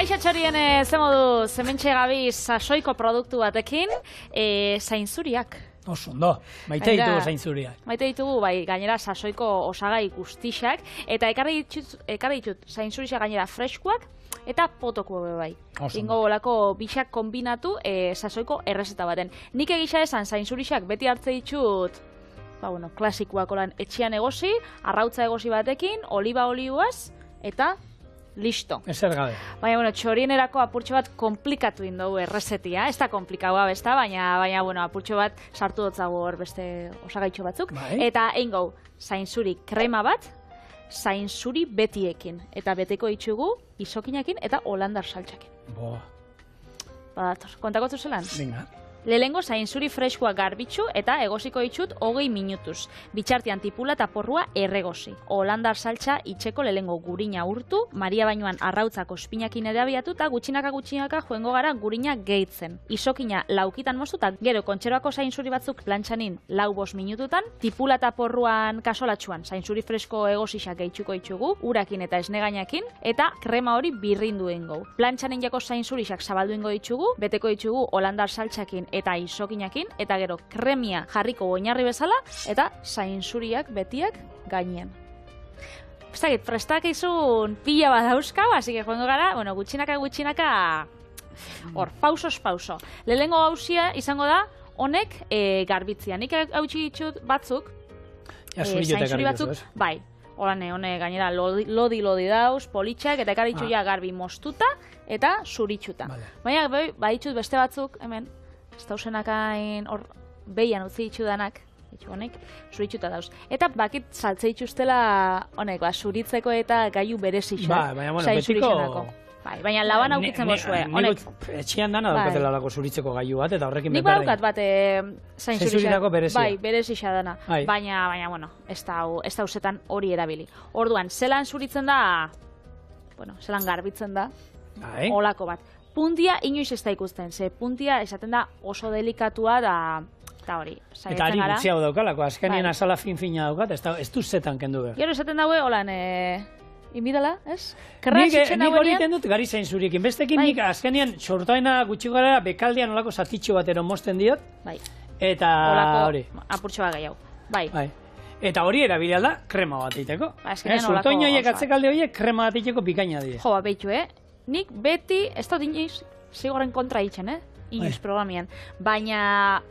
Kaixo txorien, ze modu, zementxe gabiz sasoiko produktu batekin, zainzuriak. Oso, ondo, maite ditugu zainzuriak. Maite ditugu, bai, gainera sasoiko osagai guztixak, eta ekarri ditut zainzurixak gainera freskoak, eta potoko bai. Ingo bolako bixak kombinatu sasoiko errezeta baten. Nik egisa esan zainzurixak beti hartze ditut, klasikoak olan etxean egosi, arrautza egosi batekin, oliba olioaz, eta listo. Ezer gabe. Baina, txorienerako apurtxo bat komplikatu indogu errezetia. Ez da komplikaua besta, baina, apurtxo bat sartu dotzago hor beste osagaitxo batzuk. Eta eingo, zainzuri krema bat, zainzuri betiekin. Eta beteko itxugu, izokinakin eta holandar saltxakin. Badator, kontakotzu zelan? Venga. Lehengo zainzuri freskoa garbitzu eta egosiko itxut 20 minutuz. Bitxartian tipula eta porrua erregosi. Holandar saltxa itxeko lehengo gurina urtu, Maria bainoan arrautzako espinakin erabiatu eta gutxinaka joengo gara gurina gehitzen. Izokina laukitan moztu eta gero kontxeroako zainzuri batzuk plantxanin 4-5 minututan, tipula eta porruan kasolatxuan zainzuri fresko egosixak gehitzuko itxugu, urakin eta esnegainakin, eta krema hori birrindu ingo. Plantxanin jako zainzurixak zabaldu ingo itxugu, beteko itxugu holandar saltxakin eta izokinakin, eta gero kremia jarriko oinarri bezala, eta zainzuriak betiak gainean. Ezagit, prestak izun pila bat dauzkau, así que joango gara, gutxinaka, hor, pauso. Lehengo gauzia izango da, honek garbitzia. Nik hautsi ditut batzuk, zainzuri batzuk, bai, hone gainera lodi dauz, politxak, eta ekarritxu ja garbi moztuta, eta zuritxuta. Baina, baditut beste batzuk, hemen, ez dausenakain hor behian utzi ditxudanak, honek, zuritxuta dauz. Eta bakit saltze dituztela honek, zuritzeko eta gaiu berezixak. Baina, betiko... Baina laban aukitzen gozue. Etxian dana daukatela lako zuritzeko gaiu bat, eta horrekin nik badaukat bat zainzurirako berezia. Bai, berezia dana. Baina, ez da usetan hori erabili. Orduan, zelan zuritzen da, zelan garbitzen da, olako bat. Puntia inoiz ez da ikusten, ze puntia esaten da oso delikatua da hori. Eta ari gutxi hau daukalako, azkenien azala fin-fina daukat, ez du zetan kendu behar. Gero esaten daue, holan, inbidala, ez? Nik hori iten dut gari zainzuriekin, bestekin nik azkenien sortaina gutxi gara bekaldian olako zatitxo bat eromosten diot, eta hori. Apurtxo bat gehiago, bai. Eta hori erabili alda, krema bat eiteko. Sortoin horiek atzekalde horiek, krema bat eiteko bikaina die. Jo, behitu, nik beti, ez da inoiz, zigorren kontra itzen, inoiz programian. Baina...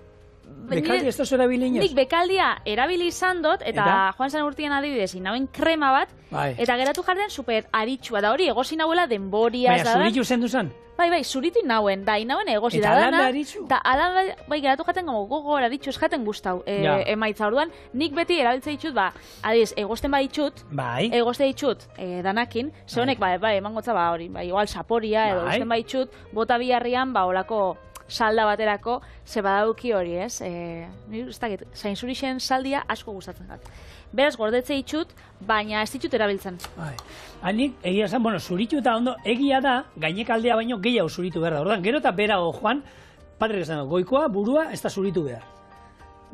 Bekaldi ez da zu erabili inoiz? Nik bekaldia erabili izan dut, eta joan zen urtien adibidez, inauen krema bat, eta geratu jarden super aritxua, da hori egosi nahuela denboriaz da. Baina zuritu zendu zen? Bai, zuritu inauen, da inauen egosi da dana. Eta alanda aritxu? Eta alanda, geratu jaten gogo aritxu eskaten guztau, emaitza orduan, nik beti erabiltze ditut, adiz, egosten baditxut, egoste ditut danakin, ze honek, emangotza, hori, igual saporia, edo egosten baditxut, bota biharrian, olako salda baterako, ze badauki hori, ez? Ez dakit, zainzurixen saldia asko gustatzen dut. Beraz, gordetze ditut, baina ez ditut erabiltzen. Hanik, egia zen, zuritu eta ondo, egia da, gainekaldea baino gehiago zuritu behar da. Ordan, gero eta berago joan, patrek esan, goikoa, burua, ez da zuritu behar.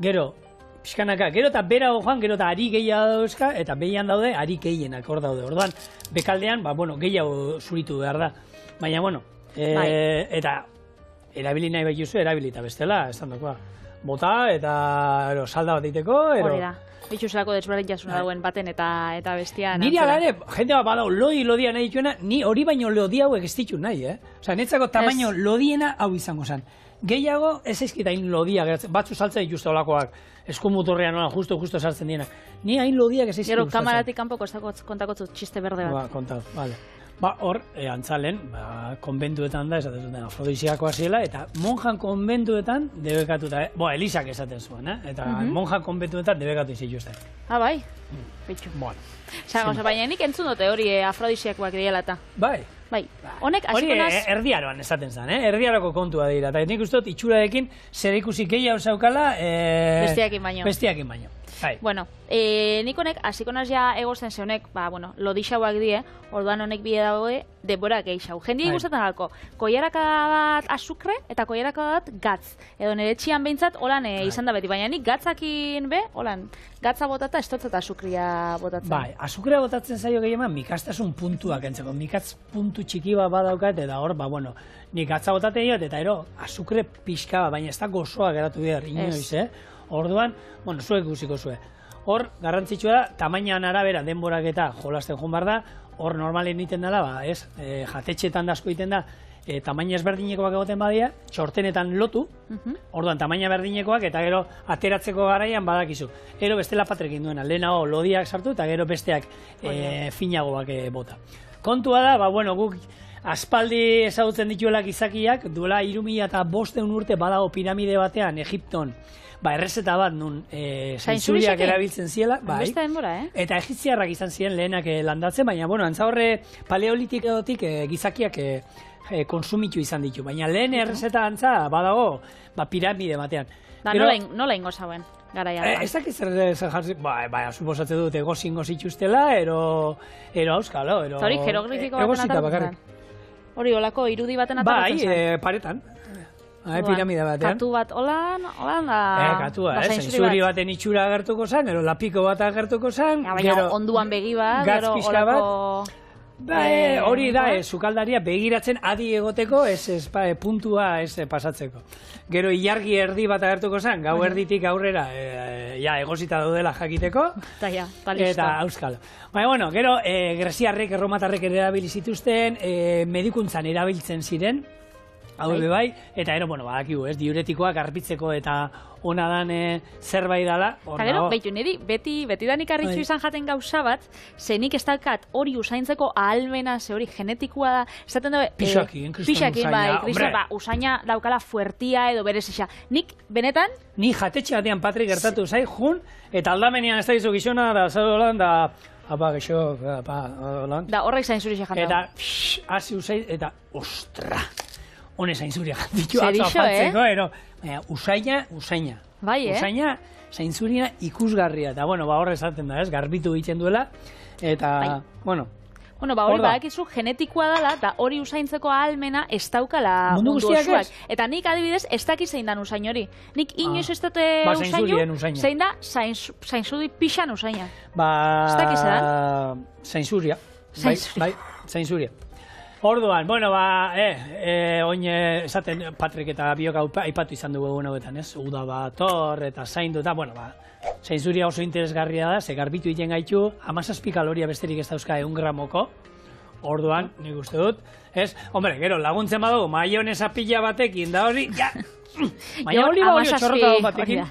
Gero, pixkanaka, gero eta berago joan, gero eta ari gehiago dauzka, eta behian daude, ari gehienak hor daude. Ordan, bekaldean, gehiago zuritu behar da. Baina, eta erabili nahi behituzu, erabili eta bestela, esan dakoa. Bota eta salda bat eiteko. Hori da. Bitxuzako desberdin jasuna dauen baten eta bestian. Niri alare, jende bat badau lodia nahi dituena, ni hori baino lodi hauek ez ditu nahi, Osa, netzako tamaino lodiena hau izango zen. Gehiago ez ezkita hain lodia, batzu saltzen dituzte olakoak, eskumuturrean justo sartzen dienak. Ni hain lodiak ez ezkita gustatzen. Gero, kamaratik kanpoko kontakotzu txiste berde bat. Kontatu, bale. Hor, antzalen, konbentuetan da, esaten zuten afrodisiakoa ziela, eta monjan konbentuetan debekatuta, Elisak esaten zuen, eta monjan konbentuetan debekatu zituzten. Bai, bitxu. Baina nik entzun dute hori afrodisiakoak diela eta. Bai. Honek, hori erdiaroan esaten zen, erdiaroko kontua dira, eta nik uste dut itxurarekin zer ikusi gehiago zaukala... Bestiakin baino. Bai. Bueno, nik honek, hasiko naz ja egosten ze honek, lodixauak die, orduan honek bide daue, denbora gehiago. Jendia gustatzen galko, koiaraka bat azukre eta koiaraka bat gatz. Edo nire txian behintzat, holan izan da beti, baina nik gatzakin holan, gatza botata, estotzat azukria botatzen. Bai, azukrea botatzen zaio gehieman, mikastasun puntuak entzeko. Mikatz puntu txiki bat badaukat, eta hor, nik gatza botatzen diot, eta azukre pixka bat, baina ez da gozoa geratu behar, inoiz, Orduan, zuek guziko zue. Hor, garrantzitsua da, tamainan arabera denborak eta jolasten joan behar da, hor normalen egiten dela, jatetxetan da asko egiten da, tamaina ezberdinekoak egoten badia, txortenetan lotu, orduan tamaina berdinekoak, eta gero ateratzeko garaian badakizu. Gero bestela patrekin duena, lehenago lodiak sartu, eta gero besteak finagoak bota. Kontua da, guk aspaldi ezagutzen dituela gizakiak, duela 3500 urte badago piramide batean, Egipton, errezeta bat nun zainzuriak erabiltzen ziela, eta egipziarrak izan ziren lehenak landatzen, baina, antza horre paleolitikotik gizakiak konsumitu izan ditu, baina lehen errezeta antza badago piramide batean. Nola ingo zauen? Ez dakit zer jarri, suposatze dut egozingo zituztela, ero auskalo, ero hori jeroglifiko baten atatzen. Hori olako irudi baten atatzen zen? Paretan. Piramide batean. Katu bat holan da... Katua, zainzuri baten itxura agertuko zen, gero lapiko bat agertuko zen, gero onduan begi bat, gero olako... Hori da, sukaldaria begiratzen adi egoteko, puntua ez pasatzeko. Gero ilargi erdi bat agertuko zen, gau erditik aurrera, egosita daudela jakiteko, eta auskalo. Baina, gero, greziarrek, erromatarrek erabili zituzten, medikuntzan erabiltzen ziren, hau bai, eta gero, badakigu, diuretikoak garbitzeko eta ona dan zerbait dala. Eta gero, behitu niri, beti danik arritxu izan jaten gauza bat, zenik ez daukat hori usaintzeko ahalmena, ze hori genetikua da, esaten dabe... Pixakin, kriston usaina daukala fuertia edo berezisa. Nik, benetan... Ni jatetxe batean Patrik gertatu zai, jun, eta aldamenean ez da izu gizona, da zaudolan, da... Apa, gexo, holan. Da, horrek zainzuri xe jantan. Eta, hasi usai, eta, ostra! Hone zainzuria ditu atzo apatzeko, usaina. Bai, Usaina, zainzurina ikusgarria. Eta, horre esaten da, garbitu egiten duela. Eta, hori badakizu genetikoa dela, eta hori usaintzeko ahalmena ez daukala mundu osoak. Eta nik adibidez, ez dakiz zein dan usain hori. Nik inoiz ez dute usainu, zein da zainzuri pixan usaina. Ez dakiz edan? Zainzuria. Bai, zainzuria. Orduan, oin esaten Patrik eta biok aipatu izan dugu egun hauetan, Uda bat hor eta zaindu eta, zainzuria oso interesgarria da, ze garbitu egiten gaitu, 17 kaloria besterik ez dauzka 1 gramoko, orduan, nik uste dut, gero, laguntzen badugu, maionesa pila batekin, da hori, baina oliba olio txorrota batekin.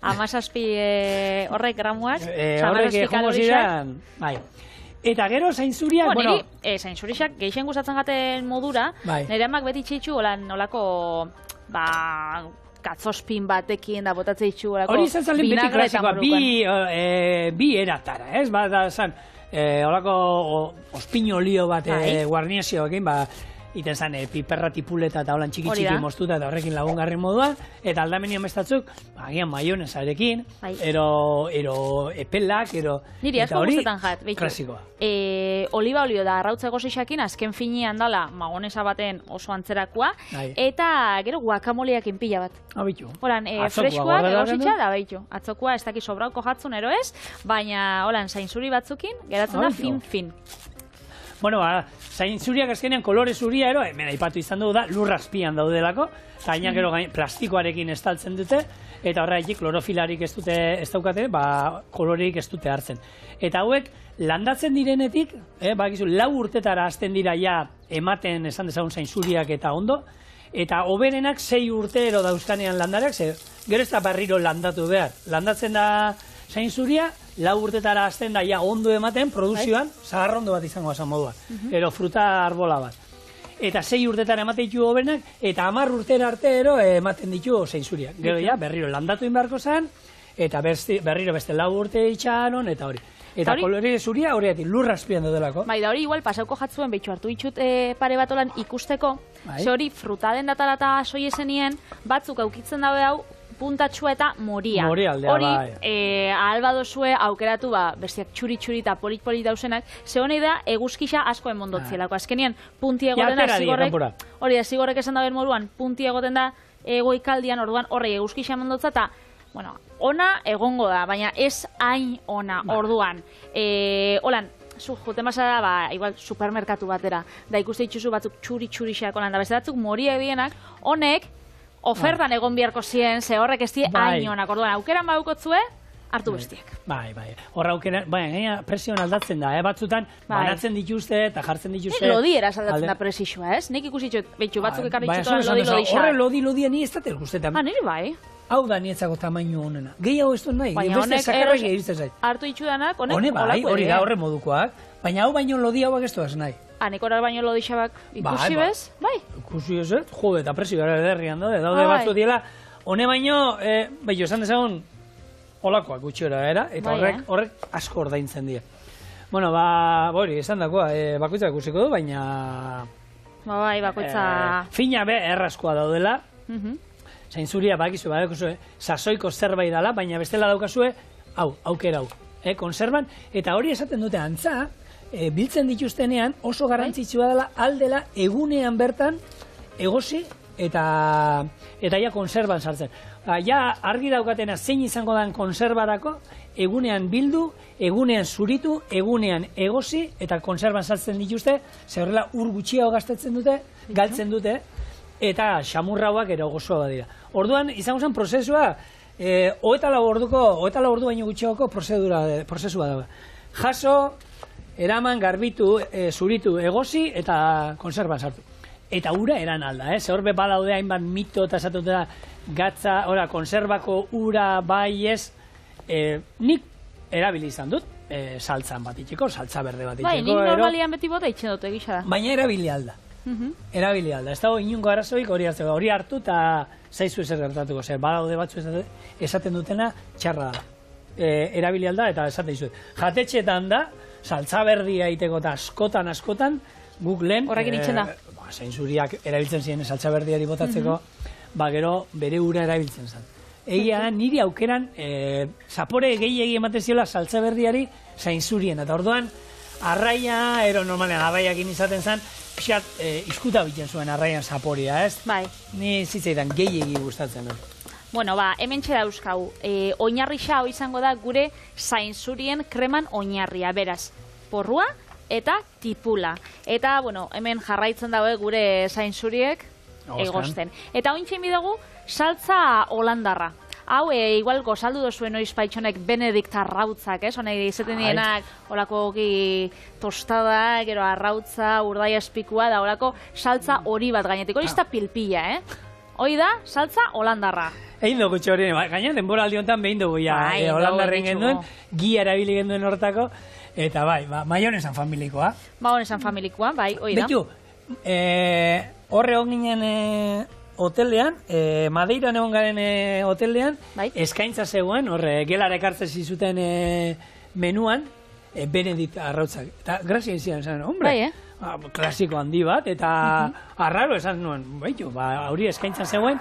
17 horrek gramuak, horrek egongo ziren, bai. Eta gero zainzuria... Niri, zainzurixak geixen gustatzen gaten modura, nire amak beti txitxu olako, katzospin batekin da botatze itxu olako hori izan zalen beti klasikoa, bi eratara, olako ospin olio bat guarniezioekin, iten zan piperra tipuleta eta holan txiki moztuta eta horrekin lagungarri modua, eta aldamenio mestatzuk, agian maionesarekin, ero epelak, niri asko gustetan jat, klasikoa. Oliba olio da arrautza gozixakin, azken finean dala magonesa baten oso antzerakoa, eta gero guakamoleakin pila bat. Abitu. Holan, freskoak egositxa da, behitu. Atzokoa ez daki sobrauko jatzun ero ez, baina, holan, zainzuri batzukin, geratzen da fin. Zainzuriak azkenean kolore zuria hemen aipatu izan dugu da, lurra azpian daudelako, eta gainak gero plastikoarekin estaltzen dute, eta horregatik klorofilarik ez daukate, kolorerik ez dute hartzen. Eta hauek, landatzen direnetik, bakizu, 4 urtetara hasten dira ja ematen esan dezagun zainzuriak eta ondo, eta hoberenak 6 urtero dauzkanean landareak, gero ez da berriro landatu behar. Landatzen da zainzuria, 4 urtetara hasten da ja ondo ematen, produzioan, zaharrondo bat izango esan moduan, ero fruta arbola bat. Eta 6 urtetara ematen ditu hoberenak, eta 10 urtera arte ematen ditu zainzuriak. Gero ja, berriro landatu inbarko zen, eta berriro beste 4 urte itxaron, eta hori. Eta kolore zuria horretik lurra azpian daudelako. Bai, da hori igual pasauko jatzuen behitxu hartu ditut pare bat olan ikusteko, ze hori frutaden datala eta soiezenien, batzuk aukitzen dabe hau, puntatxua eta moria. Morialdea, hori, bai. ahal badozue aukeratu, bestiak txuri-txuri eta polit-polit dausenak, ze honei da eguzkisa asko emondotzielako. Azkenean, punti egoten da, zigorrek esan da moduan, punti egoten da egoikaldian, orduan horrei eguzkisa emondotza, eta, bueno, ona egongo da, baina ez hain ona, orduan. Holan, zu joten basara, igual supermerkatu batera, da ikuste dituzu batzuk txuri-txurixak olan, da beste batzuk moria edienak, honek, ofertan egon biharko ziren, ze horrek ez die hain onak, orduan, aukeran baukotzue, hartu bestiak. Bai. Horra aukeran, gaina presioan aldatzen da, batzutan, banatzen dituzte eta jartzen dituzte. Lodieraz aldatzen da presioa, ez? Nik ikusi txut, betxu batzuk ekarri txutoan lodi-lodixak. Horre lodi-lodia ni ez datel guztetan. Niri bai. Hau da nietzako tamaino honena. Gehiago ez dut nahi, beste sakarrak egiten zait. Hartu itxudanak, honek bai, hori da horre modukoak, baina hau baino lodi hauak ez duaz nahi. Nik horar baino lodixabak ikusi bez? Bai. Ikusi ez, jode, eta presio gara ederrian daude batzu diela, hone baino, behitu esan dezagun, holakoak gutxiora era, eta horrek asko ordaintzen dira. Bueno, hori, esan dakoa, bakoitzak ikusiko du, baina... Bai, bakoitza... Fina be, errazkoa daudela, zainzuria, bakizue, sasoiko zerbait dela, baina bestela daukazue, aukera hau, konserban, eta hori esaten dute antza, biltzen dituztenean oso garrantzitsua dela aldela egunean bertan egosi eta ja konserban sartzen. Ja argi daukatena zein izango den konserbarako, egunean bildu, egunean zuritu, egunean egosi eta konserban sartzen dituzte, ze horrela ur gutxiago gastatzen dute, galtzen dute, eta xamurrauak ere gozoa badira. Orduan, izango zen prozesua, 24 ordu baino gutxiagoko prozesua dago. Jaso, eraman, garbitu, zuritu, egosi eta konserban sartu. Eta ura eran alda, ze horbe balaude hainbat mito eta esatu da gatza, konserbako ura bai ez, nik erabili izan dut, saltzan bat itxeko, saltza berde bat itxeko. Bai, nik normalian beti bota itxen dut egisa da. Baina erabili alda. Erabili alda, ez dago inungo arazoik hori hartzeko, hori hartu eta zaizu ezer gertatuko, zer balaude batzu esaten dutena txarra da. Erabili alda eta esaten dizuet. Jatetxetan da, saltza berdia iteko eta askotan, guk lehen... Horrekin itxen da. Zainzuriak erabiltzen ziren saltza berdiari botatzeko, gero bere ura erabiltzen zen. Egia niri aukeran, zapore gehiegi ematen ziola saltza berdiari zainzurien, eta orduan, arraia, normalean arraiakin izaten zen, pixat iskuta biten zuen arraian zaporia, ez? Bai. Ni zitzaidan gehiegi gustatzen dut. Bueno, hemen txeda euskau, oinarri xao izango da gure zainzurien kreman oinarria, beraz, porrua eta tipula. Eta, bueno, hemen jarraitzen daue gure zainzuriek egosten. Eta ointxein bidagu, saltza holandarra. Hau, igual gozaldu dozuen noiz paitxonek Benedikt arrautzak, ez? Honei izaten dienak, holako tostada, gero arrautza, urdai espikua, da holako saltza hori bat gainetik. Hori izta pilpilla, Hoi da, saltza holandarra. Egin dugu txori, gaina denbora aldi honetan behin dugu holandarren genduen, gia erabili genduen hortako, eta maionesan familikoa. Maionesan familikoa, hoi da. Betu, horre hon ginen hotelean, Madeiran egon garen hotelean, eskaintza zegoen, horre gelara ekartzen zizuten menuan, Benedikt arrautzak. Eta grazia izan, hombre, klasiko handi bat, eta arraro esan nuen, hori eskaintzan zegoen,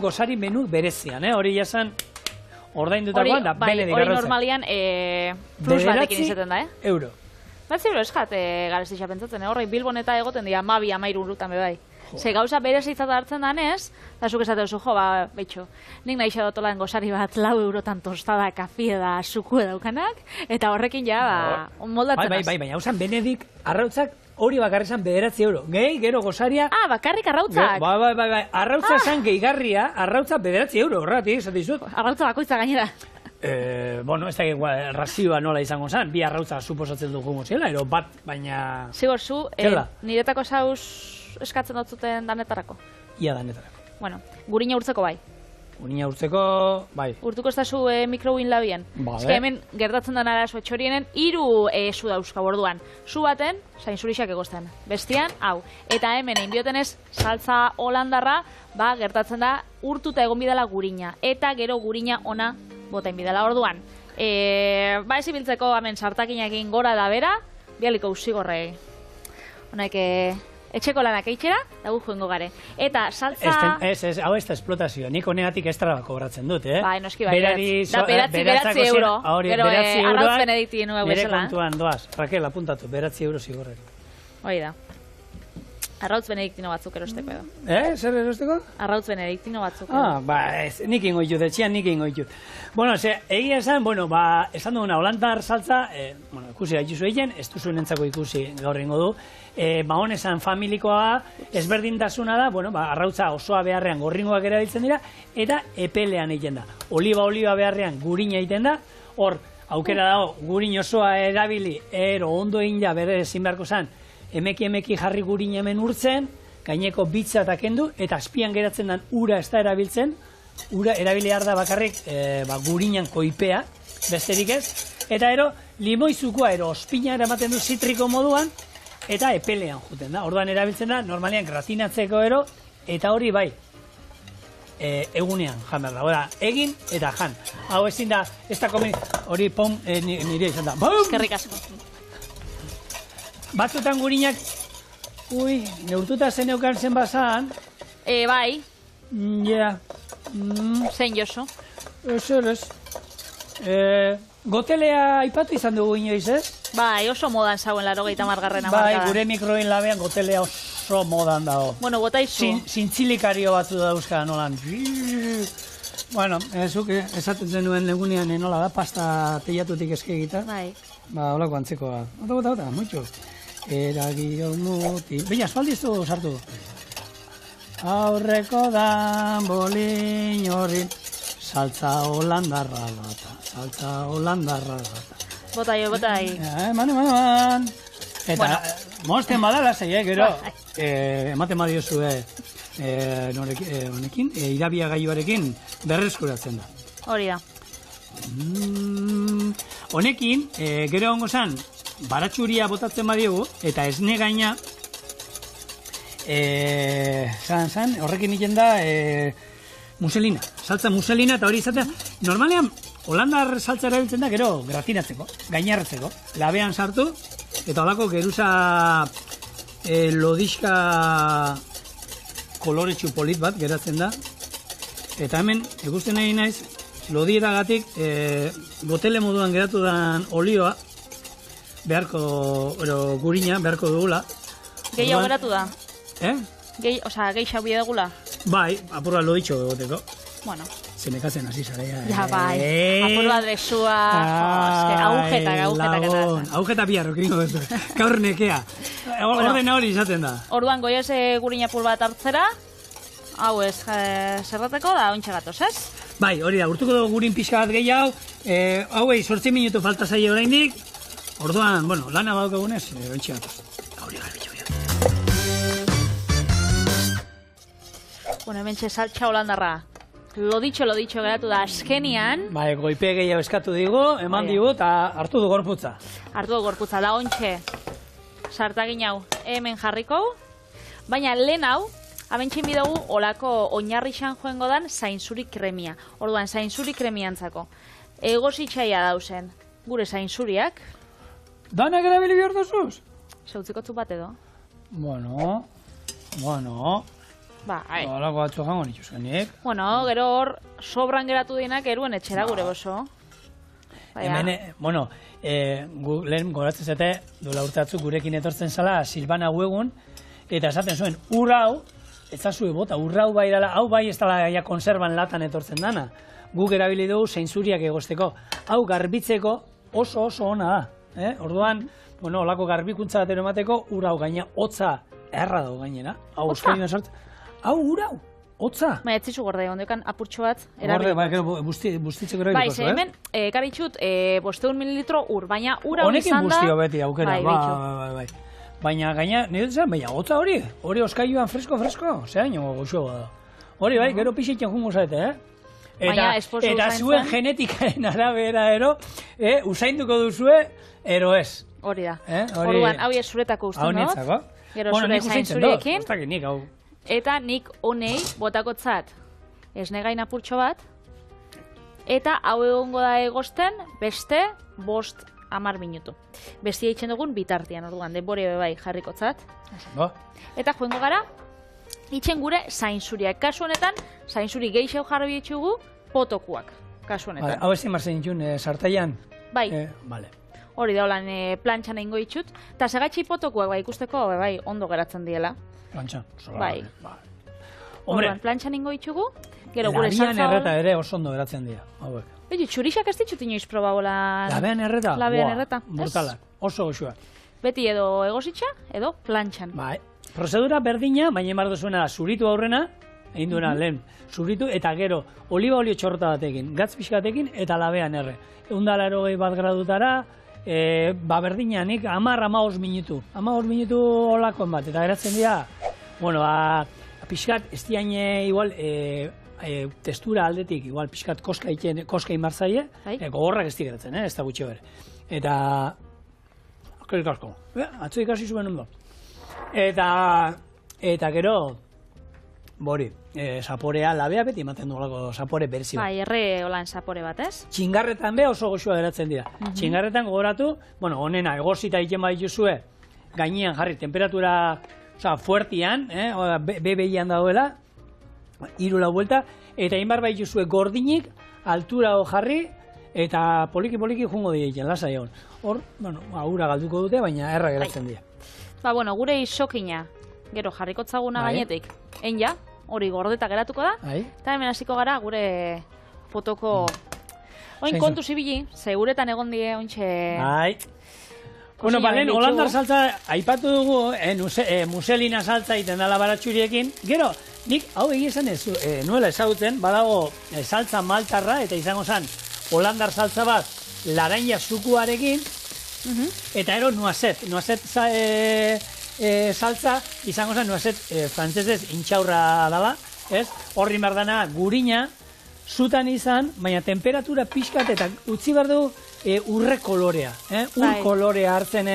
gozari menu berezian, hori jasan ordaindutakoan da Benedikt arrautzak. Hori normalian plus batekin izaten da, euro. Euro eskat garezitza pentsatzen, horrek Bilbon eta egoten dira 12-13 urutan bebai. Ze gauza berezitzat hartzen danez, eta zuk esate oso, betxo, nik nahi xadotolan gozari bat 4 eurotan tostada, kafie da, suku daukanak, eta horrekin moldatzen az. Baina hausan Benedikt arrautzak hori bakarrizan 9 euro. Gehi, gero gozaria... bakarrik arrautzak. Arrautza esan gehigarria, arrautza 9 euro, horretik, esate izut. Arrautza bakoitza gainera. Ez da razioa nola izango zen, bi arrautza suposatzen dugu zela, ero bat, baina... Zigor zu, niretako zauz eskatzen dutzuten danetarako? Ia danetarako. Bueno, gurina urtzeko bai. Gurina urtzeko, bai. Urtuko ez da zu mikrowin labien. Ez hemen gertatzen den arazo txorienen 3 zu dauzka borduan. Zu baten, zainzurixak egozten. Bestian, hau. Eta hemen egin biotenez, saltza holandarra, gertatzen da urtuta egon bidala gurina. Eta gero gurina ona bota inbidala orduan. Ez ibiltzeko hemen sartakinak egin gora da bera, bialiko usigorrei. Honek etxeko lanak eitxera, da gu joango gare. Eta saltza... Hau ez da esplotazioa, nik honeatik estra kobratzen dut, Bai, noski bai, da beratzi euro. Gero, arrauz benedikti nuen bezala. Bere kontuan doaz, Raquel, apuntatu, 9 euro zigorrek. Hoi da. Arrautz benediktino batzuk erosteko edo. Zer erosteko? Arrautz benediktino batzuk. Nik ingo ditut, etxean nik ingo ditut. Bueno, egia esan, esan duguna, holandar saltza, ikusi da ikusi egin, ez duzu nentzako ikusi gaur ingo du. Honesan familikoa, ezberdintasuna da, arrautza osoa beharrean gorringoak erabiltzen dira, eta epelean egiten da. Oliba beharrean gurina egiten da, hor, aukera dago, gurin osoa erabili, ondo egin ja, bere ezin beharko zan, emeki jarri gurin hemen urtzen, gaineko bitza eta kendu, eta azpian geratzen den ura ez da erabiltzen, ura erabili da bakarrik gurinan koipea, besterik ez, eta limoizukua ospina eramaten du zitriko moduan, eta epelean juten da. Orduan erabiltzen da, normalean gratinatzeko eta hori bai, egunean jan behar da. Hora, egin eta jan. Hau ezin da, ez da komi, hori pom, nire izan da. Eskerrik asko. Batzutan gurinak, neurtuta zen eukan zen bazan. Bai. Zein Josu? Ez. Gotelea aipatu izan dugu inoiz, ez? Bai, oso modan zauen 80 margarrena markada. Bai, gure mikroin labean gotelea oso modan dago. Bueno, bota izu. Zintzilikario batzu dauzka nolan. Bueno, zuk esaten zenuen negunean nola da, pasta teiatutik eske egita. Bai. Holako antzekoa. Bota, mucho. Eragio muti. Baina, asfaldizu sartu. Aurreko dan bolin horrin, saltza holandarra gata. Bota jo. Eman. Eta, monsten badala zei, gero, ematen badiozue honekin, irabia gaioarekin berreskuratzen da. Hori da. Honekin, gero hongo zan, baratxuria botatzen badiogu, eta esne gaina, horrekin egiten da muselina, saltza muselina, eta hori izatea, normalean, holandar saltza erabiltzen da, gero, gratinatzeko, gainarretzeko, labean sartu, eta holako geruza lodixka koloretsu polit bat geratzen da, eta hemen, ikusten nahi naiz, lodietagatik, gotele moduan geratu den olioa, gurina, beharko dugula. Gehiago geratu da? Gehiago bidegula? Bai, apurra loditxo egoteko. Bueno. Zenekatzen hasi zarea. Ja, bai. Apurra dresua. Agujeta biarro, kringo duzu. Gaur nekea. Ordena hori izaten da. Orduan, goiaz gurina apur bat hartzera, hau ez, zerrateko da, ointxe gatoz, ez? Bai, hori da, urtuko dugu gurin pixka bat gehiago, hauei 8 minutu falta zaie oraindik, orduan, lana badaukagunez, ointxe gatoz. Hori garbitxo bia. Hemen saltza holandarra. Loditxo geratu da azkenian. Bai, goipe gehiago eskatu digu, eman digu, eta hartu du gorputza. Da ontxe. Sartagin hau, hemen jarriko. Baina lehen hau, abentsin bidugu olako oinarrixan joengo dan zainzuri kremia. Orduan, zainzuri kremiantzako. Egozitxaia dauzen, gure zainzuriak. Danak erabili behar duzuz? Zautzikotzu bat edo. Bueno. Olako batzu jango nituzkenik. Gero hor, sobran geratu dienak eruen etxera gure boso. Hemen, lehen goratzen zete, duela urte batzuk gurekin etortzen zala Silvana Huegun, eta esaten zuen, hau, ez zazue bota, hau bai dala, hau bai ez dala ja konserban latan etortzen dana. Guk erabili dugu zeinzuriak egosteko. Hau garbitzeko oso ona da. Orduan, olako garbikuntza bat emateko, hau gaina hotza erra dago gainera. Hau euskari da sartzen. Hau, hotza. Ez zizu gorde, ondokan apurtxo bat erabili. Gero bustitzeko erabiliko. Bai, hemen, karitxut, 500 mililitro baina ura hori izan da. Honekin bustio beti aukera. Bai. Baina gaina, nire zen, baina hotza hori oskailuan fresko, zehain goxo da. Hori bai, gero pixetan jungo zaete, Eta zuen genetikaren arabera usainduko duzue, ez. Hori da. Orduan, hau zuretako usten dut. Hau netzako. Gero zure zainzuriekin. Eta nik honei botakotzat esnegain apurtxo bat. Eta hau egongo da egosten beste 5 10 minutu. Bestia itxen dugun bitartian, orduan, denbore bai jarrikotzat. Eta joango gara, itxen gure zainzuriak. Kasu honetan, zainzuri gehiago jarri ditugu potokuak. Kasu honetan. Hau ezin marzen ditun, sartaian? Bai. Vale. Hori da holan plantxan egingo ditut. Eta segatxi potokuak bai ikusteko bai ondo geratzen diela. Plantxan? Bai. Hombre, plantxan egingo ditugu. Gero gure saltza labean erreta ere oso ondo geratzen dira. Beti, txurixak ez ditut inoiz proba hola. Labean erreta? Labean erreta. Brutalak, oso goxua. Beti edo egositxa, edo plantxan. Bai. Prozedura berdina, baina emar duzuena zuritu aurrena, egin duena lehen, zuritu eta gero oliba olio txorrota batekin, gatz pixkatekin eta labean erre. 180 bat gradutara, berdina nik 10-15 minutu. 15 minutu olakoen bat, eta geratzen dira, bueno, pixkat, ez diain igual, testura aldetik, igual pixkat koska inbartzaile, gogorrak ez geratzen, ez da gutxi bere. Eta, akerik asko, atzo ikasi zuen ondo. Eta gero, bori, zaporea labea beti ematen duelako zapore berezi bat. Bai, erre holan zapore bat, ez? Txingarretan be oso goxua geratzen dira. Txingarretan gogoratu, bueno, honena, egosita egiten badituzue, gainean jarri temperatura, fuertian, behian dauela, 3-4 buelta, eta inbar badituzue gordinik, altura jarri, eta poliki jungo dira lasai egon. Hor, bueno, ura galduko dute, baina erra geratzen dira. Bueno, gure isokina, gero jarrikotzaguna gainetik, ja, hori gordeta geratuko da, eta hemen hasiko gara gure potoko... Oin kontu zibili, seguretan egon die, ointxe... Bueno, balen, holandar saltza, aipatu dugu, muselina saltza iten dala baratxuriekin, gero, nik hau egizan ez, nuela ezagutzen, badago saltza maltarra, eta izango zen, holandar saltza bat, laranja zukuarekin, eta ero nuazet saltza, izango zen nuazet frantzesez intxaurra dala, horri mardana gurina, zutan izan, baina temperatura pixkat eta utzi behar du urre kolorea. Ur kolorea hartzen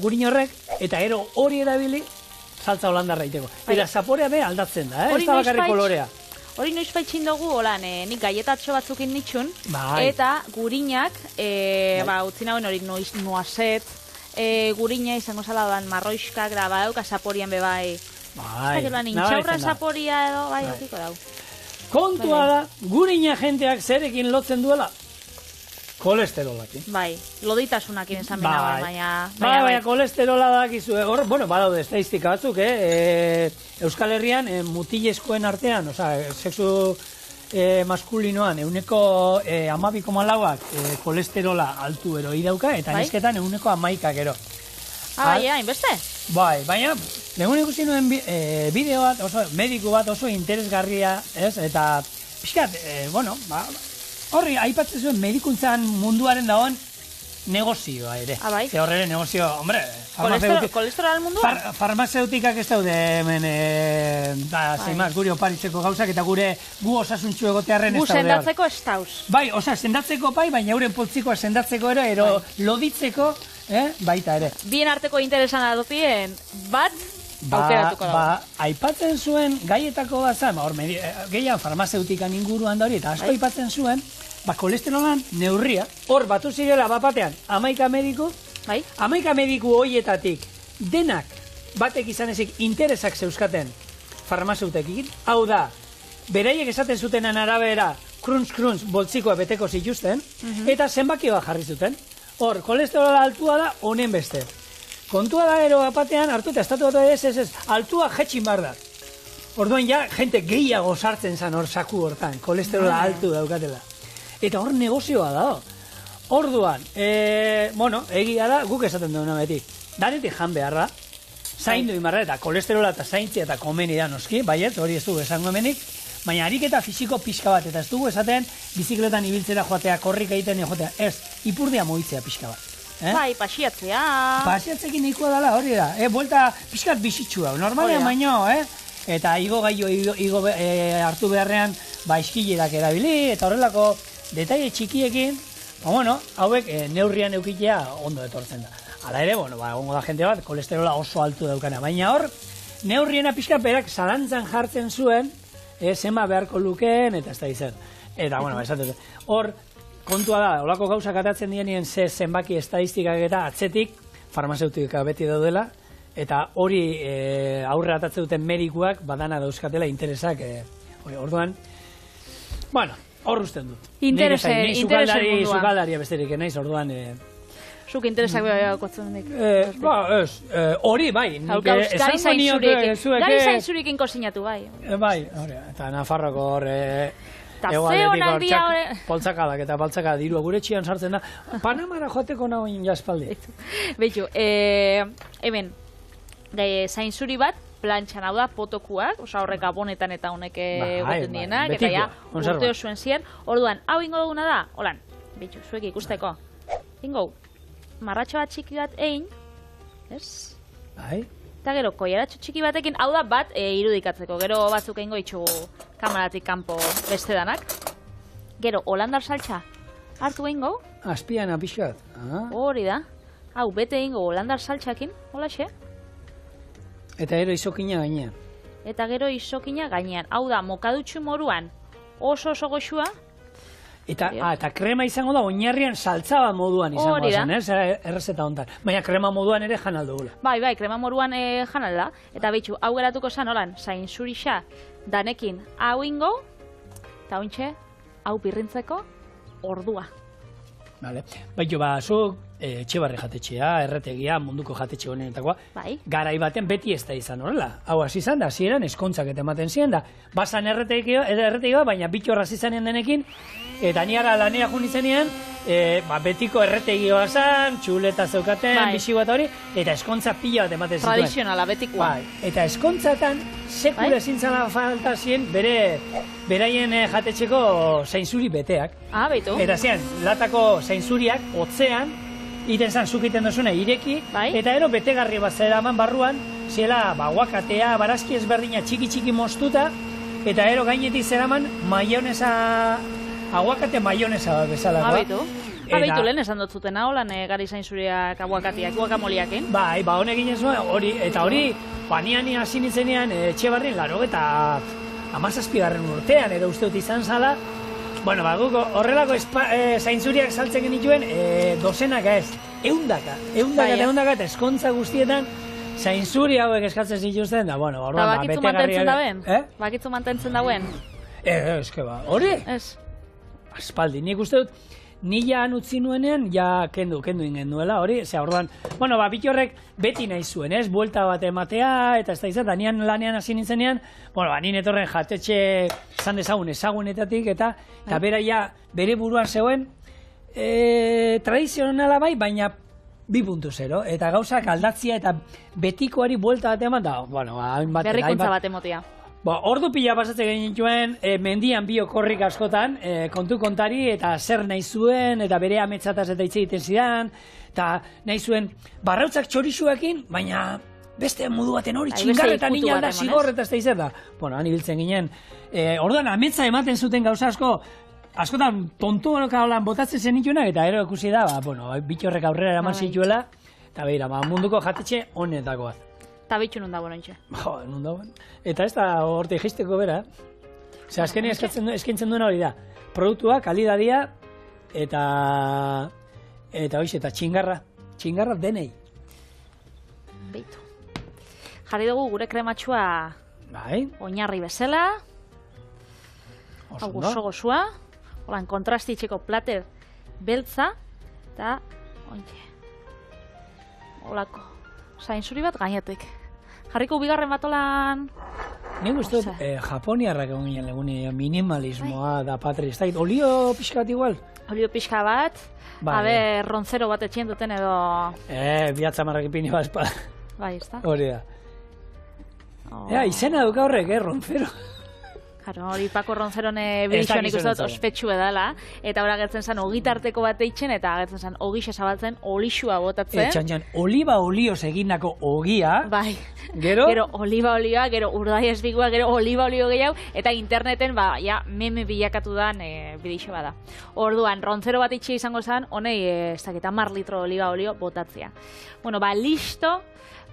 gurin horrek, eta ero hori erabili saltza holandarra iteko. Eta zaporea be aldatzen da, ez da bakarrik kolorea. Hori noiz baitxin dugu, holan, nik gaietatxo batzukin nitxun, eta gurinak, utzi nagoen hori nuazet, gurina izango saladan marroiskak da, badauka zaporian be bai. Intxaurra zaporia edo, bai, okiko dau. Kontua da, gurina jenteak zerekin lotzen duela? Kolesterolakin. Bai, loditasunakin esan bina, baina... Baina kolesterola dakizu, bueno, badaude estadistika batzuk, Euskal Herrian mutilezkoen artean, sexu maskulinoan, 12,4ak kolesterola altu eroi dauka, eta nesketan 11,1 gero. Baina, inbeste? Bai, baina, legun ikusi nuen bideo bat, mediku bat oso interesgarria, eta pixkat, bueno, horri, aipatzen zuen medikuntzan munduaren dagoen negozioa ere. Ze horre negozio, hombre, kolesterol munduan? Farmazeutikak ez daude hemen, zeimaz, gure oparitzeko gauzak, eta gu osasuntxu egotearren ez daude. Gu sendatzeko ez dauz. Bai, sendatzeko bai, baina euren poltzikoa sendatzeko ero loditzeko, baita ere. Bien arteko interesan adotien, bat aukeratuko dago. Aipatzen zuen gaietako bat zan, gehiago farmazeutikan inguruan da hori, eta asko aipatzen zuen, kolesterolan neurria, hor batu zirela bapatean, 11 mediku, 11 mediku hoietatik, denak batek izan ezik interesak zeuskaten farmazeutekin, hau da, beraiek esaten zutenen arabera, krunz, boltzikoa beteko zituzten, eta zenbakioa jarri zuten. Hor, kolesterola altua da, honen beste. Kontua da gero bapatean, hartu eta estatu bat ez, altua jetxin bar da. Orduan ja, jente gehiago sartzen zan hor saku hortan, kolesterola altu daukatela. Eta hor negozioa da. Orduan, bueno, egia da, guk esaten duguna beti. Danetik jan beharra, zaindu imarra eta kolesterola eta zaintzia eta komeni da noski, baiet, hori ez dugu esango hemenik, baina ariketa fisiko pixka bat, eta ez dugu esaten bizikletan ibiltzera joatea, korrika egiten joatea, ez, ipurdia moitzea pixka bat. Bai, pasiatzea. Pasiatzekin nahikoa dela, hori da. Buelta pixkat bizitxua, normalean baino, eta igo hartu beharrean, iskilerak erabili, eta horrelako detaile txikiekin, bueno, hauek neurrian eukitea ondo etortzen da. Hala ere, bueno, egongo da jente bat, kolesterola oso altu daukana, baina hor, neurriena pixkat berak zalantzan jartzen zuen, zema beharko lukeen, eta ez da izan. Eta, bueno, esatez, hor, kontua da, olako gauzak atatzen dienien zenbaki estadistikak eta atzetik, farmazeutika beti daudela, eta hori aurre atatzen duten medikuak badana dauzkatela interesak, orduan, bueno, hor usten dut. Interesen mundua. Sukaldaria besterik naiz, orduan... Zuk interesak behakotzen dik. Hori, bai. Gari zainzurikin kozinatu, bai. Bai, eta Nafarroko hor... Eta zeonak dia hori... Poltsakadak eta baltzaka dirua gure txian sartzen da. Panamara joateko nagoen jaspaldi. Beitu, hemen, zainzuri bat, plantxan hau da, potokuak, oza horrek abonetan eta honek goten dienak, eta ja, urteo zuen ziren. Orduan, hau ingo duguna da, holan, beitu, zuek ikusteko. Ingo, marratxo bat txiki bat egin, ez? Bai. Eta gero, koiaratxo txiki batekin, hau da bat irudikatzeko, gero batzuk egingo itxugu kamaratik kanpo beste danak. Gero, holandar saltxa hartu egingo. Azpian apixkat. Hori da. Hau, bete egingo holandar saltxakin, holaxe. Eta gero izokina gainean. Eta gero izokina gainean. Hau da, mokadutxu moruan oso goxua. Eta krema izango da, oinarrian saltza bat moduan izango zen, errezeta hontan. Baina krema moduan ere jan aldugula. Bai, krema moduan jan alda. Eta bitxu, hau geratuko zen, holan, zainzurixa danekin hau ingo, eta ointxe, hau pirrintzeko ordua. Baitu, zuk Etxebarri jatetxea, erretegia, munduko jatetxe honetakoa, garai baten beti ez da izan horrela. Hau hasi izan da, hasieran eskontzak eta ematen ziren da. Basan erretegia, baina bitxorra zizanean denekin, eta ni ara lanera jun izenean, betiko erretegioa zan, txuleta zeukaten, bixi bat hori, eta eskontza pila bat ematen zituen. Tradizionala, betikoa. Eta eskontzatan, sekula ezin zala falta ziren, beraien jatetxeko zainzuri beteak. Beitu. Eta ziren, latako zainzuriak, hotzean, iten zan, zuk iten duzuna ireki, eta ero betegarri bat zeraman barruan, ziela, guakatea, barazki ezberdina txiki moztuta, eta ero gainetik zeraman maionesa, aguakate maionesa bat bezala. Beitu lehen esan dut zuten, holan gari zainzuriak aguakateak, guakamoliakin. Honek ginen zuen, eta hori, niani hasi nintzenean Etxebarrien 87. urtean, edo uste dut izan zala. Bueno, horrelako zainzuriak saltzen genituen, dozenaka ez, eundaka eta eskontza guztietan zainzuri hauek eskatzen zituzten, da, bueno, orduan, bakitzu mantentzen dauen? Eske hori? Ez. Aspaldi, nik uste dut, nilan utzi nuenean, ja kendu ingen duela, hori, orduan, bueno, bitorrek beti nahi zuen, ez, buelta bat ematea, eta ez da izan, da nian lanean hasi nintzenean, bueno, nien etorren jatetxe zan ezagunetatik, eta bera ja bere buruan zegoen, tradizionala baina 2.0, eta gauzak aldatzia eta betikoari buelta bat eman, da, bueno, berrikuntza bat emotia. Ordu pila pasatzen genituen, mendian bi okorrik askotan, kontu kontari, eta zer nahi zuen, eta bere ametsataz eta hitz egiten zidan, eta nahi zuen barrautzak txorixuekin, baina beste modu baten hori, txingarretan nina da zigor, eta ez da izan da. Bueno, han ibiltzen ginen, orduan ametsa ematen zuten gauza askotan tontu holan botatzen zen nituenak, eta ero ikusi da, bitxorrek aurrera eraman zituela, eta behira, munduko jatetxe honetako bat. Eta bitxu nun dagoen ontxe. Nun dagoen. Eta ez da horte jisteko bera. Zer, azkenean eskaintzen duena hori da. Produktua, kalidadia, eta hoiz, eta txingarra. Txingarra denei. Beitu. Jarri dugu gure krematxua oinarri bezala. Hau gozo-gozua. Holan kontrastitxeko plater beltza. Eta, ointxe. Holako. Zainzuri bat gainetik. Jarriko bigarren batolan... Nik uste dut, japoniarrak egon ginen leguni, minimalismoa da patri. Ez da, olio pixka bat igual? Olio pixka bat, ronzero bat etxien duten edo... Biatzamarrak ipini bat espada. Bai, ez da? Hori da. Izena duka horrek, ronzero. Hori Pako Ronzeron bidixoan ikusten dut ospetsu edala, eta hori agertzen zen ogitarteko bat eitzen, eta agertzen zen ogixe zabaltzen, olixua botatzen. Oliba olioz egindako ogia. Bai. Gero? Gero oliba olioa, gero urdai esbigua, gero oliba olio gehiago, eta interneten, meme bilakatu dan bidixo bada. Orduan, rontzero bat itxe izango zen, honei, ez dakit, 10 litro oliba olio botatzea. Bueno, listo,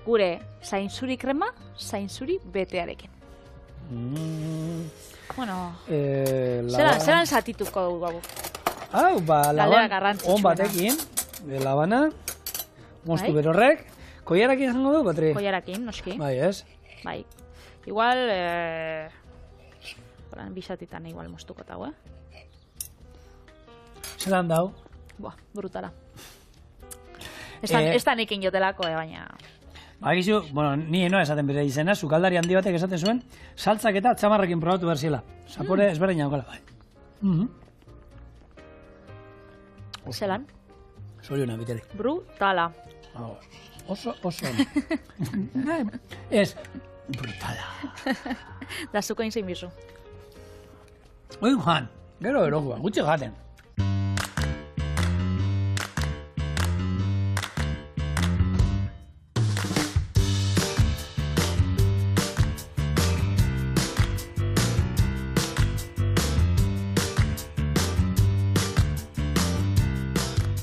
gure zainzuri krema, zainzuri betearekin. Bueno, zelan zatituko dugu. Hau, Galdera garrantzitsuena. on batekin, labana, moztu Bai. berorrek. Koiarakin izango du, Patri? Koiarakin, noski. Bai, ez? Bai. Igual, bisatitan igual moztuko tago, Zelan dau? Buah, brutala. Ez da nekin jotelako, baina... Bagizu, bueno, ni enoa esaten bere izena, sukaldari handi batek esaten zuen, saltzak eta txamarrekin probatu behar ziela. Zapore ezberdina daukala, bai. Zelan? Zoriona, biteli. Brutala. Oso. Ez, brutala. Da zuko inzein bizu. Oin joan, gero erokua, gutxi jaten.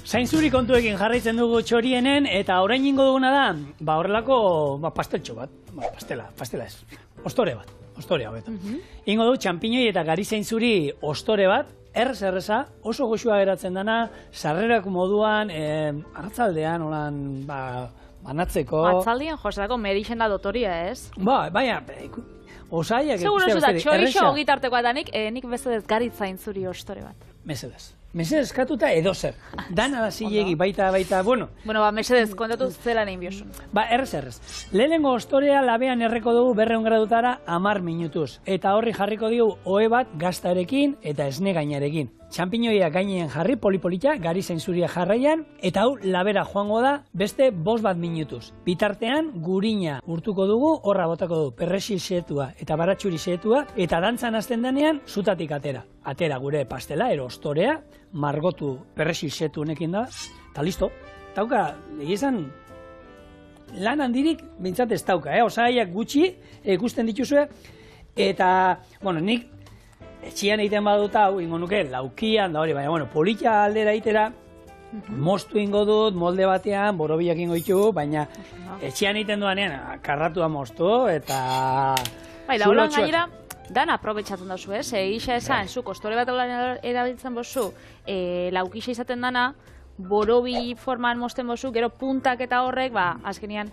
Zainzuri kontuekin jarraitzen dugu txorienen, eta orain ingo duguna da, horrelako pasteltxo bat, pastela ez, ostorea beto. Ingo du txampiñoi eta gari zainzuri ostore bat, erreza, oso goxua geratzen dana, sarrerak moduan, arratzaldean, holan, banatzeko. Atzaldian josetako medixen da dotoria, ez? Baina, osaiak... Seguro zu da, txorixo ogitartekoa da nik bezedez gari zainzuri ostore bat. Mesedez katuta edo zer. Dana da zilegi, baita, bueno. Bueno, mesedez, kontatu zela nahi biosun. Errez. Lehenengo ostorea labean erreko dugu 200 gradutara 10 minutuz. Eta horri jarriko dugu ohe bat gaztarekin eta esne gainarekin. Txampiñoia gainean jarri, polipolita, gari zainzuria jarraian, eta hau labera joango da beste 5 minutuz. Bitartean, gurina urtuko dugu, horra botako du, perrexil xetua eta baratxuri xetua, eta dantzan hasten denean, zutatik atera. Atera gure pastela, ostorea, margotu perrexil xetu honekin da, eta listo. Tauka, egizan, lan handirik bintzat ez tauka, osagaiak gutxi ikusten dituzue, eta, bueno, nik etxian egiten badut hau, ingo nuke, laukian, da hori, baina, bueno, polita aldera itera, moztu ingo dut, molde batean, borobilak ingo ditugu, baina etxian egiten duanean, karratu da moztu, eta... Bai, da holan gainera, dan aprobetxatzen dauzu, ez? Egisa esan, zu kostore bat erabiltzen bozu, laukixa izaten dana, borobi forman mozten bozu, gero puntak eta horrek, azkenian,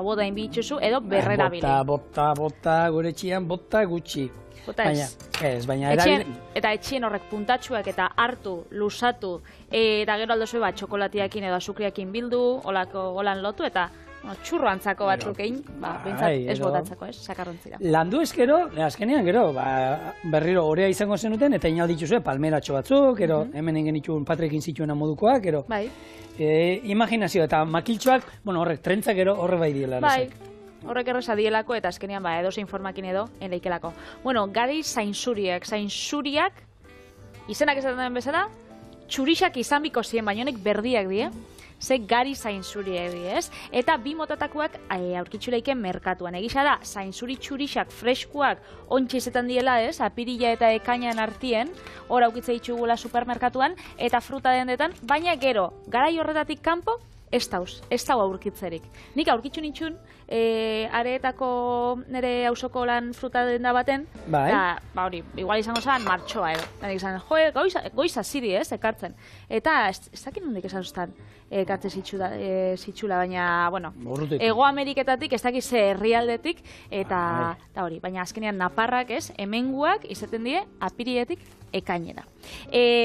bota inbitxuzu, edo berrera bile. Bota, gure etxian, bota gutxi. Baina eta etxien horrek puntatxuak eta hartu, lusatu, eta gero aldo zuen txokolatiakin edo azukriakin bildu, holan lotu, eta txurro antzako batzuk egin, bintzat ez botatzako, sakarrontzira. Landu ezkero, azkenean gero, berriro orea izango zenuten, eta inaldituzue palmeratxo batzuk, gero hemen ingen itxun Patrekin zituena modukoak, gero imaginazio eta makiltxoak, horrek, trentzak gero horre bai diela. Horrek erreza dielako eta azkenean edozein formakin edo enleikelako. Bueno, gari zainzuriak izenak esaten den bezala, txurixak izan biko ziren, baina honek berdiak die, ze gari zainzuriak die, ez? Eta bi motatakoak aurkitzuleiken merkatuan. Egisa da, zainzuri txurixak freskuak ontsi izetan diela, ez? Apirila eta ekainan artien, hor aukitze ditugula supermerkatuan, eta fruta dendetan, baina gero, garai horretatik kanpo, ez dau aurkitzerik. Nik aurkitzu nitxun, areetako nire hausoko lan fruta denda baten, eta, hori, igual izango zen martxoa edo. Eta nik izan, goiza ziri ez, ekartzen. Eta ez dakit nondik esan zuztan ekartzen zitxula, baina, bueno, Ego Ameriketatik, ez dakit ze herrialdetik, eta hori, baina azkenean naparrak ez, hemenguak izaten die, apirietik ekainera.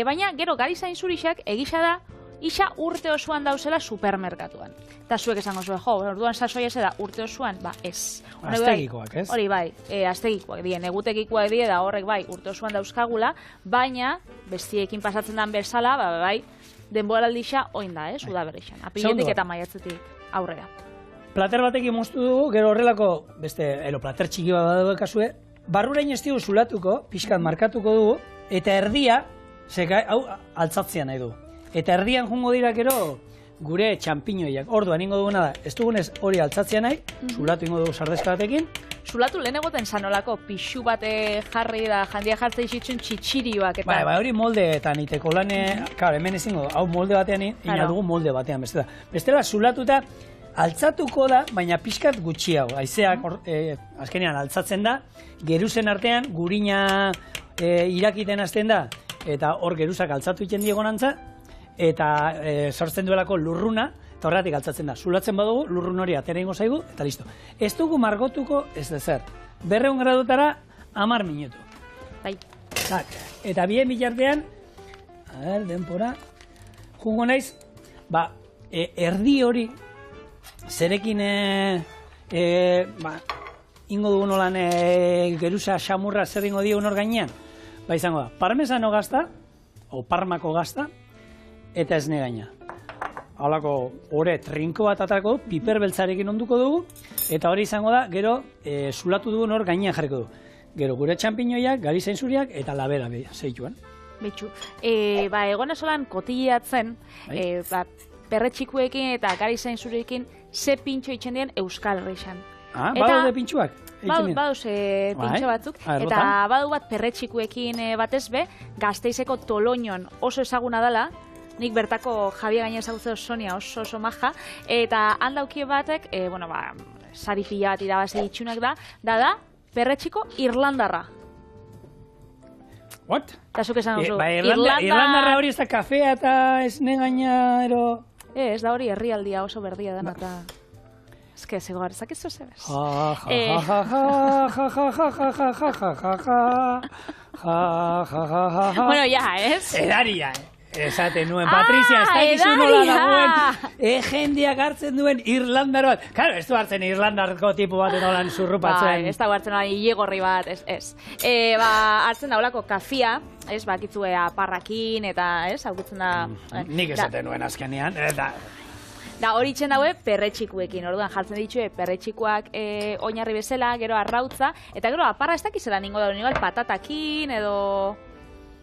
Baina, gero, gari zainzurixak egisa da, isa urte osoan dauzela supermerkatuan. Eta zuek esango zuen, orduan sasoia ez da urte osoan, ez. Aztegikoak, ez? Hori bai, aztegikoak dien, egutegikoak die, da horrek bai, urte osoan dauzkagula, baina, bestiekin pasatzen den bezala, denboraldixa oin da, udaberrixan. Apiletik eta maiatzetik aurrera. Plater batekin moztu dugu, gero horrelako, plater txiki bat badago kasue, barrurain ez dugu zulatuko, pixkat markatuko dugu, eta erdia, hau altzatzea nahi du. Eta erdian jungo dira gero gure txampiñoiak. Orduan ingo duguna da, ez dugunez hori altzatzea nahi, zulatu ingo dugu sardezka batekin. Zulatu lehen egoten zanolako pixu bate jarri da, jandia jartzea izitzun txitsirioak eta... Bai, hori moldeetan iteko lane, hemen ezingo, hau molde batean, ina dugu molde batean, bestela. Bestela zulatuta altzatuko da, baina pixkat gutxiago. Haizeak azkenean altzatzen da, geruzen artean gurina irakiten hasten da, eta hor geruzak altzatu egiten diegonantza, eta sortzen duelako lurruna, eta horregatik altzatzen da. Zulatzen badugu, lurrun hori atera ingo zaigu, eta listo. Ez dugu margotuko ez dezer. 200 gradutara 10 minutu. Bai. Eta bien bitartean, denpora, jungo naiz, erdi hori, zerekin ingo dugu nolan geruza xamurra zer ingo diogun hor gainean, izango da, parmesano gazta, o parmako gazta, eta esne gaina. Halako ore trinko bat atako, piper beltzarekin onduko dugu, eta hori izango da, gero zulatu dugun hor gainean jarriko du. Gero gure txampiñoiak, gari zainzuriak, eta labera zeituan. Betxu, egon esolan kotillatzen, perretxikuekin eta gari zainzuriekin ze pintxo itxen dien Euskal Herrixan. Badaude pintxoak? Baduz pintxo batzuk, eta badu bat perretxikuekin batez be, Gasteizeko Toloñon oso ezaguna dela, nik bertako Javier gaina ezagutzeo Sonia oso maja, eta handaukie batek, sari pila bat irabazi itxunak da perretxiko Irlandarra. What? Eta zuk esan duzu. Irlandarra hori ez da kafea eta esne gaina ero... Ez da hori herrialdia oso berdia dena eta... Ez que zego garzak ez zuzebez. Bueno, ya, ez? Edaria, esaten nuen, Patrizia, ez dakizu nola dagoen, jendeak hartzen duen Irlandar bat. Claro, ez du hartzen Irlandarko tipu bat nolan zurrupatzen. Ez da hartzen nolan ilegorri bat, ez. Hartzen daulako kafia, ez, bakitzue aparrakin eta, ez, haukitzen da... Nik esaten nuen azkenean, eta... Da, hori itxen daue perretxikuekin, orduan jartzen ditue perretxikuak oinarri bezala, gero arrautza, eta gero aparra ez dakizela ningo da, igual patatakin edo...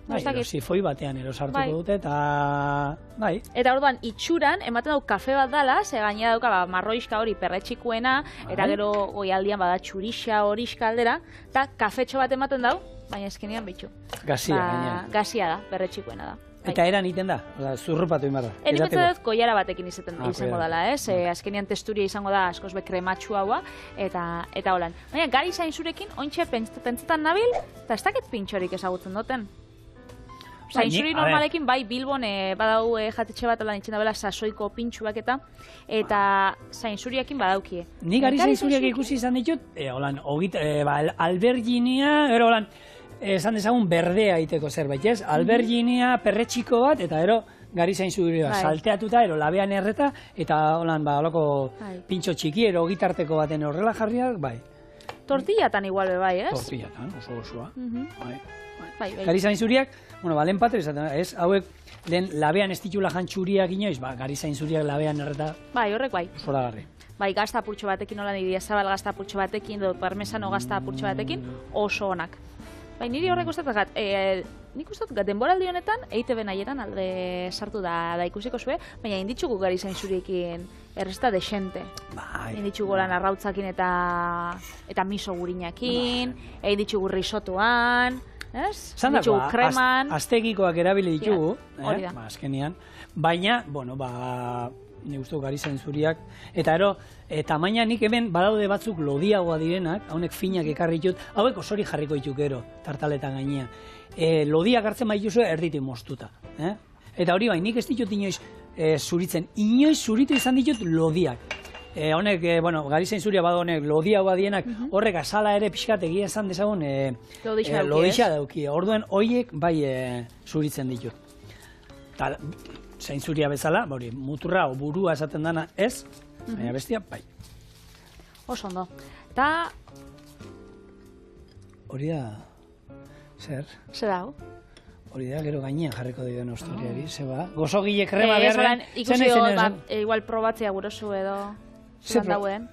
Bai, sifoi batean sartuko dute, eta... Bai. Eta orduan, itxuran, ematen dau kafe bat dala, ze gainera dauka marroiska hori perretxikuena, eta gero goialdian bada txurixa horiska aldera, eta kafetxo bat ematen dau, baina eskenean bitxu. Gazia, gaina. Gazia da, perretxikuena da. Eta eran iten da, zurrupatu inbarra. Nik dut koiara batekin izango dela, ez? Azkenean testuria izango da askoz be krematxu haua, eta holan. Baina, gari zainzurekin, ointxe pentsetan nabil, eta ez dakit pintxorik ezagutzen duten. Zainzuri normalekin, bai, Bilbon badau jatetxe bat lan itxen dabela sasoiko pintxuak eta zainzuriakin badaukie. Nik gari zainzuriak ikusi izan ditut, alberginia, gero holan, esan dezagun berdea iteko zerbait, ez? Alberginia, perretxiko bat, eta ero gari zainzuria salteatuta, ero labean erreta, eta holan, holako pintxo txiki, ero gitarteko baten horrela jarriak, bai. Tortillatan igual be bai, ez? Tortillatan, osoa. Gari zainzuriak, lehen patri esaten, ez? Hauek, lehen labean ez ditula jantxuriak inoiz, gari zainzuriak labean erreta. Bai, horrek bai. Zoragarri. Bai, gazta apurtxo batekin, holan idiazabal gazta apurtxo batekin, edo parmesano gazta apurtxo batekin, oso onak. Bai, niri horrek ustetak, nik ustetak denboraldi honetan, EITB nahietan alde sartu da ikusiko zue, baina inditzugu gari zainzuriekin errezta desente. Bai. Inditzugu lan arrautzakin eta miso gurinakin, inditzugu risotuan, ez? Inditzugu kreman. Aztegikoak erabili ditugu, hori da. Azkenean, baina, nik uste gari zainzuriak, eta ero, tamaina nik hemen badaude batzuk lodiagoa direnak, haunek finak ekarri ditut, hauek osori jarriko dituk gero, tartaletan gainean. Lodiak hartzen baituzue erditik moztuta. Eta hori bai, nik ez ditut inoiz zuritzen, inoiz zuritu izan ditut lodiak. Honek, gari zainzuria badu honek lodiagoa dienak, horrek azala ere pixkat egia esan dezagun lodixa dauki. Orduen horiek bai zuritzen ditut. Zainzuria bezala, muturra o burua esaten dana ez, baina bestia, bai. Oso ondo. Eta... Hori da... Zer? Zer dago? Hori da, gero gainean jarriko dira nostoriari, zeba. Gozogile krema beharren... Ikusi igual probatzea gurosu edo... Zer dauen?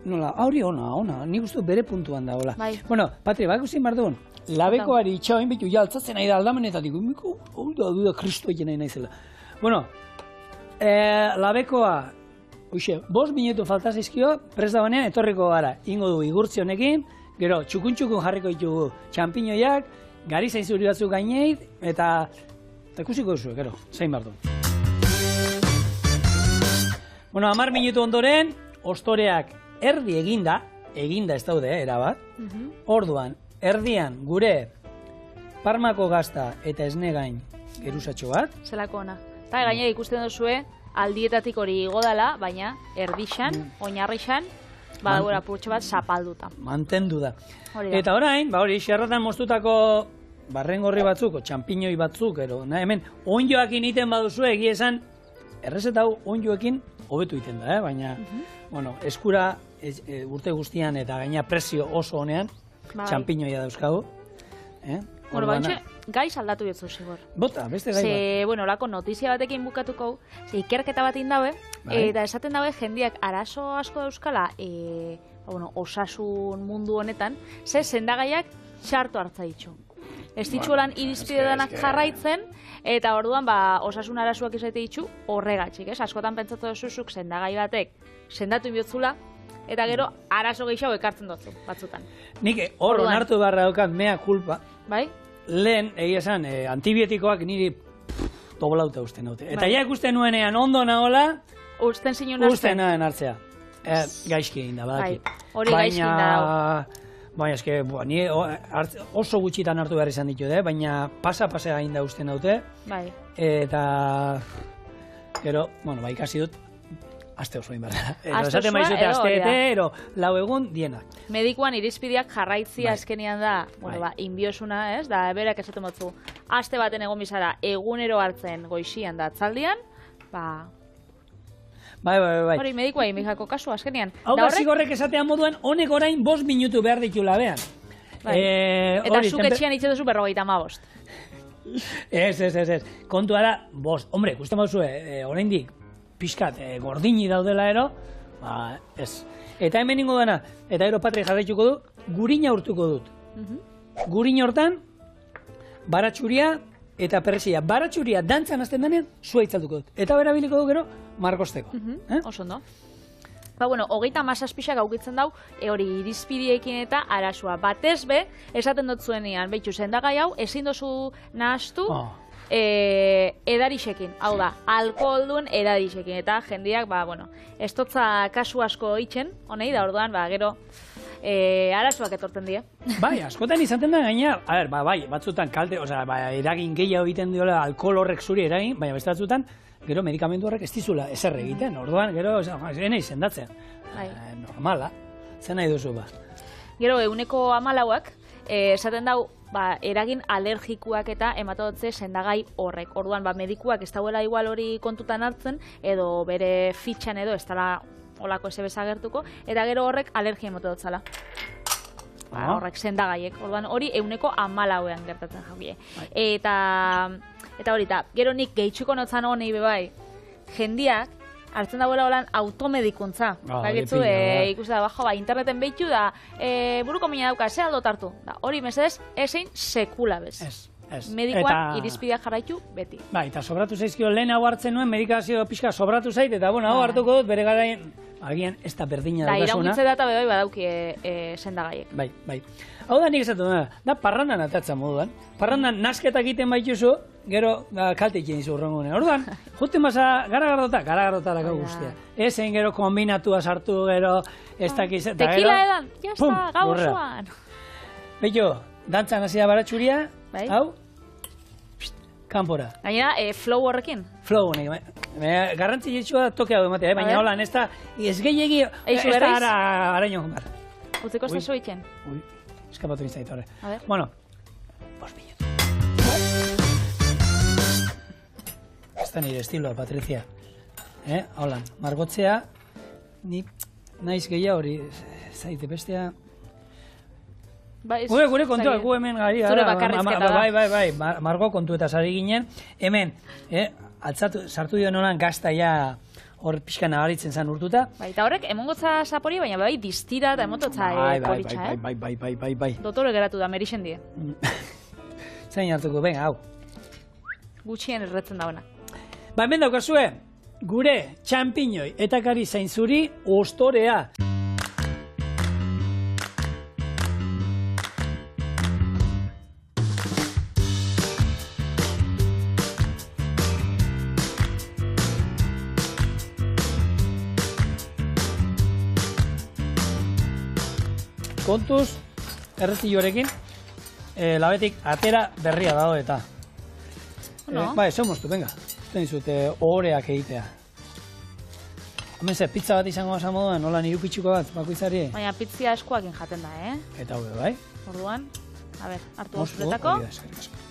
Nola, hori ona, nik uste bere puntuan da, hola. Bai. Bueno, Patri, bak usin behar dugun, labekoari itxaoin bitu, altzatzen nahi da aldamenetatik, hori da kristo egin nahi naizela. Bueno, labekoa, 5 minutu falta zaizkio, prest dagoenean etorriko gara, ingo du igurtzi honekin, gero txukun jarriko ditugu txampiñoiak, gari zainzuri batzuk gaineit, eta ikusiko duzu, gero, zein behar du. Bueno, 10 minutu ondoren, ostoreak erdi eginda ez daude, erabat, orduan, erdian gure parmako gazta eta esne gain geruzatxo bat. Zelako ona. Eta gainera ikusten duzue, aldietatik hori igo dela, baina erdixan, oinarrixan, badagoela purtsu bat zapalduta. Mantendu da. Hori da. Eta orain, hori xerratan moztutako barrengorri batzuk, txampiñoi batzuk, hemen onjoakin iten baduzu egia esan, errezeta hau onjoekin hobetu iten da, baina, bueno, eskura urte guztian eta gaina prezio oso honean, txampiñoia dauzkagu. Bueno, baina, gaiz aldatu betzu zigor. Bota, beste gai bat. Ze, bueno, olako notizia batekin bukatuko, ze ikerketa bat indabe, eta esaten dabe jendiak arazo asko dauzkala, osasun mundu honetan, ze sendagaiak txarto hartza ditxu. Ez ditxuelan irizpide danak jarraitzen, eta orduan osasun arazoak izate ditxu horregatxik, ez? Askotan pentsatu duzuzuk sendagai batek sendatu inbiotzula, eta gero arazo gehiago ekartzen dutzu, batzutan. Nik hor onartu barra daukat mea kulpa. Bai? Lehen, egia esan, antibiotikoak niri doblauta usten dute. Eta ja ikusten nuenean ondo nagola, usten zinun hartzen. Usten nahen hartzea. Gaizki egin da, badaki. Hori gaizki egin da. Baina, eske, ni oso gutxitan hartu behar izan ditu, baina pasa egin da usten dute. Bai. Eta, gero, bueno, ikasi dut, aste oso egin behar da. Esaten maizute aste lau egun dienak. Medikuan irizpideak jarraitzia azkenean da, bueno, inbiosuna, ez? Da, berak esaten motzu, aste baten egon bizara, egunero hartzen goizian da atzaldian, Bai. Hori medikua imijako kasu azkenean. Hau da zigorrek esatean moduan, honek orain 5 minutu behar ditula behan. Eta zuk etxean itxe duzu 55. Ez. Kontua da, 5. Hombre, ikusten bauzue, oraindik pixkat gordini daudela ero, ez. Eta hemen ingo dena, eta gero Patri jarraituko du, gurina urtuko dut. Gurina hortan, baratxuria eta perrexia. Baratxuria dantzan azten denean, zua itzalduko dut. Eta berabiliko du gero, margosteko. Oso ondo. Bueno, 37 gaukitzen dau, hori irizpidiekin eta arazoa. Batez be, esaten dut zuenean, behitxu, sendagai hau, ezin dozu nahastu, edarixekin, hau da, alkoholdun edarixekin, eta jendeak, ez dotza kasu asko itxen, honei da orduan, gero, arazoak etorten die. Bai, askotan izaten da gaina, batzutan kalte, eragin gehiago egiten diola alkohol horrek zuri eragin, baina beste batzutan, gero medikamentu horrek ez dizula ezer egiten, orduan, gero, ene izendatzen. Normala, zen nahi duzu, Gero, 14%, esaten dau, eragin alergikuak eta ematotze sendagai horrek. Orduan, medikuak ez dauela igual hori kontutan hartzen, edo bere fitxan edo ez dela olako ez agertuko, eta gero horrek alergia ematotzala. Horrek sendagaiek. Orduan, hori 14%ean gertatzen jaukie. Eta hori, gero nik gehitxuko notzan honei bebai, jendiak, hartzen dagoela holan automedikuntza. Ikusten da, interneten behitu da, buruko mina dauka, ze aldot hartu. Hori mesedez, ezein sekula bez. Medikoan irizpideak jarraitu beti. Eta sobratu zaizkio lehen hau hartzen nuen, medikazio pixka sobratu zait, eta hau hartuko dut, bere garaien, agian ez da berdina daukazuna. Iraungitze data bebai badauki sendagaiek. Bai. Hau da nik esatu da parrandan atatzen moduan. Parrandan nasketak egiten baituzu, gero kalte egin izu urrengunen. Orduan, juten basa garagardotarako guztia. Ezen gero kombinatua sartu, gero ez dakiz. Tekila edan, jazta, gau osoan. Beito, dantzan hasia baratxuria, hau, kanpora. Gainera, flow horrekin? Flow honek, garrantzi jitxua toke hau ematea, baina holan, ez da, ez gehiagi, ez da araño bar. Utzeko ez da zoitzen? Eskapatu izan horre. Bueno, 5 minutu. Ez da nire estiloa, Patricia. Holan, margotzea, ni naiz gehiago hori, zaite bestea. Gure kontua, gu hemen gari. Zure bakarrizketa da. Bai, margo kontu eta sari ginen. Hemen, sartu dio nolan gaztaia hor pixka nabaritzen zen urtuta. Eta horrek, emongotza zapori, baina bai, distira eta emototza koritxa, Bai. Dotore geratu da, merixen die. Zain hartuko, venga, hau. Gutxien erretzen dauna. Hemen daukazue, gure txampiñoi eta kari zain zuri ostorea. Kontuz, erretilloarekin, labetik atera berria dago eta. No. Bai, zeu moztu, venga. Zuten dizut, ohoreak egitea. Hemen ze, pizza bat izango basa moduan, nola niru pitxuko bat, bakoitzari. Baina pizzia eskuakin jaten da, Eta hau bai. Orduan, a ber, hartu Moztu, zuretako. hori da, eskerrik asko.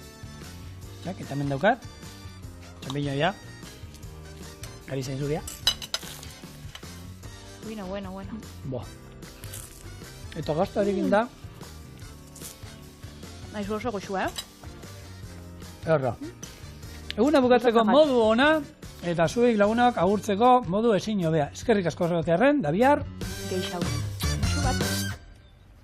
Jak, eta hemen daukat. Txampiñoia. Gari zain zuria. Bueno. Boa. Eta gaztarekin da, Naiz oso goxua, erra. Eguna bukatzeko Oso modu ona, eta zuek lagunak agurtzeko modu ezin hobea. Eskerrik asko zagotearren, da bihar. Geixau.